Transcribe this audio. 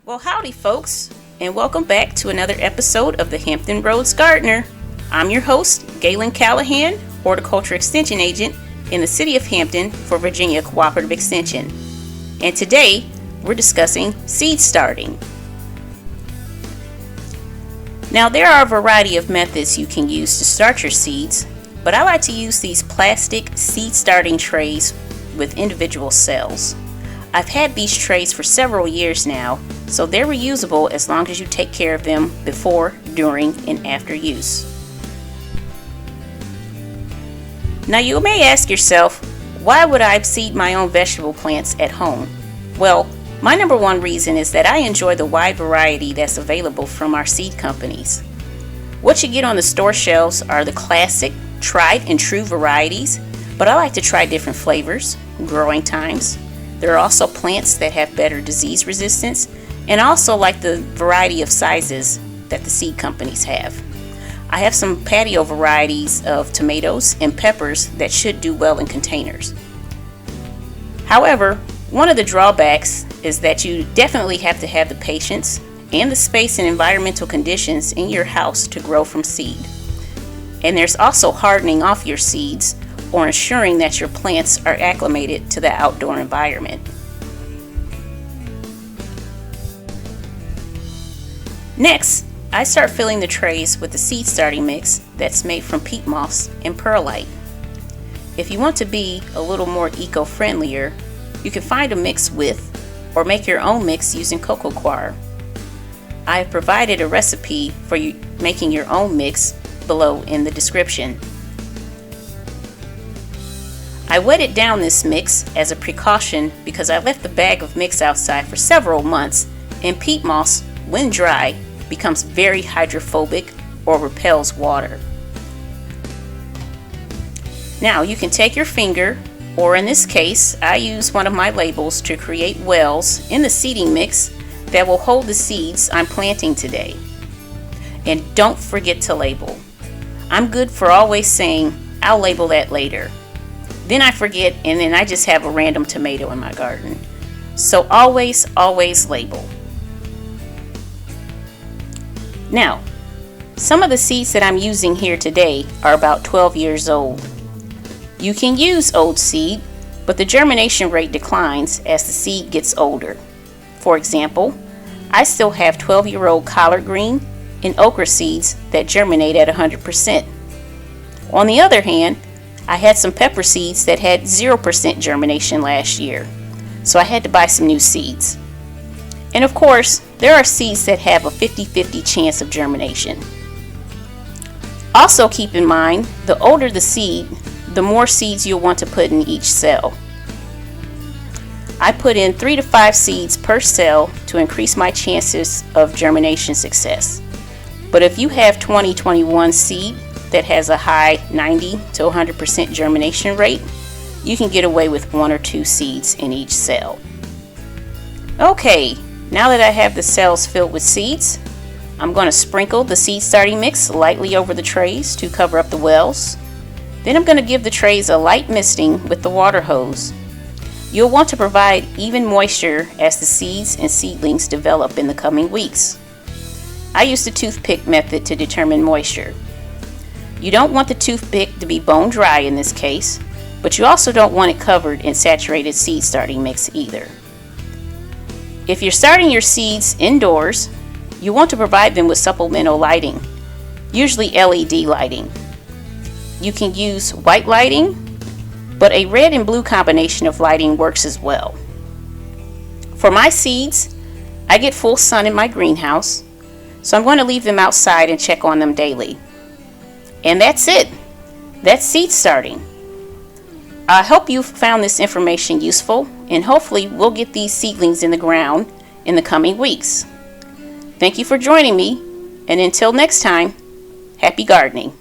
Well, howdy folks, and welcome back to another episode of the Hampton Roads Gardener. I'm your host, Galen Callahan, Horticulture Extension Agent in the City of Hampton for Virginia Cooperative Extension. And today, we're discussing seed starting. Now, there are a variety of methods you can use to start your seeds, but I like to use these plastic seed starting trays with individual cells. I've had these trays for several years now, so they're reusable as long as you take care of them before, during, and after use. Now you may ask yourself, why would I seed my own vegetable plants at home? Well, my number one reason is that I enjoy the wide variety that's available from our seed companies. What you get on the store shelves are the classic, tried and true varieties, but I like to try different flavors, growing times. There are also plants that have better disease resistance, and I also like the variety of sizes that the seed companies have. I have some patio varieties of tomatoes and peppers that should do well in containers. However, one of the drawbacks is that you definitely have to have the patience and the space and environmental conditions in your house to grow from seed. And there's also hardening off your seeds or ensuring that your plants are acclimated to the outdoor environment. Next, I start filling the trays with the seed starting mix that's made from peat moss and perlite. If you want to be a little more eco-friendlier, you can find a mix with or make your own mix using cocoa coir. I have provided a recipe for you making your own mix below in the description. I wetted down this mix as a precaution because I left the bag of mix outside for several months, and peat moss, when dry, becomes very hydrophobic or repels water. Now you can take your finger, or in this case, I use one of my labels to create wells in the seeding mix that will hold the seeds I'm planting today. And don't forget to label. I'm good for always saying, I'll label that later. Then I forget, and then I just have a random tomato in my garden. So always label. Now, some of the seeds that I'm using here today are about 12 years old. You can use old seed, but the germination rate declines as the seed gets older. For example, I still have 12-year-old collard green and okra seeds that germinate at 100%. On the other hand, I had some pepper seeds that had 0% germination last year, so I had to buy some new seeds. And of course, there are seeds that have a 50-50 chance of germination. Also keep in mind, the older the seed, the more seeds you'll want to put in each cell. I put in 3 to 5 seeds per cell to increase my chances of germination success. But if you have 2021 seed that has a high 90 to 100% germination rate, you can get away with 1 or 2 seeds in each cell. Okay, now that I have the cells filled with seeds, I'm going to sprinkle the seed starting mix lightly over the trays to cover up the wells. Then I'm going to give the trays a light misting with the water hose. You'll want to provide even moisture as the seeds and seedlings develop in the coming weeks. I use the toothpick method to determine moisture. You don't want the toothpick to be bone dry in this case, but you also don't want it covered in saturated seed starting mix either. If you're starting your seeds indoors, you want to provide them with supplemental lighting, usually LED lighting. You can use white lighting, but a red and blue combination of lighting works as well. For my seeds, I get full sun in my greenhouse, so I'm going to leave them outside and check on them daily. And that's it. That's seed starting. I hope you found this information useful, and hopefully we'll get these seedlings in the ground in the coming weeks. Thank you for joining me, and until next time, happy gardening.